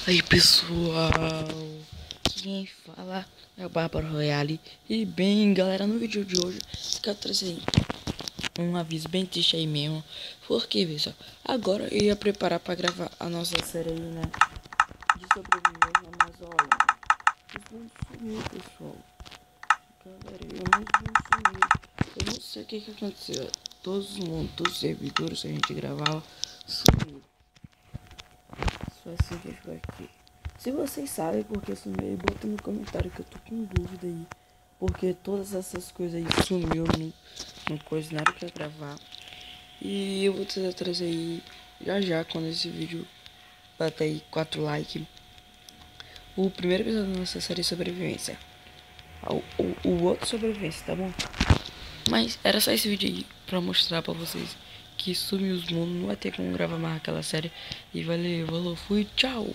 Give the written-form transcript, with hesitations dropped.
Aí pessoal, quem fala é o Bárbaro Royale. E bem galera, no vídeo de hoje eu trazer aí um aviso bem triste aí mesmo. Porque pessoal, agora eu ia preparar pra gravar a nossa série aí, né, de sobrevivência, mas olha, os mundos sumiu pessoal. Galera, os mundos sumiu. Eu não sei o que aconteceu. Todos os mundos, todos os servidores que a gente gravava sumiu. Só assim que ficou aqui. Se vocês sabem porque sumiu, bota no comentário que eu tô com dúvida aí. Porque todas essas coisas aí sumiu no coisa, na hora que eu ia gravar. E eu vou tentar trazer aí já quando esse vídeo bater aí 4 likes. O primeiro episódio da nossa série sobrevivência. O outro sobrevivência, tá bom? Mas era só esse vídeo aí pra mostrar pra vocês que sumiu os mundos. Não vai ter como gravar mais aquela série. E valeu, falou, fui, tchau!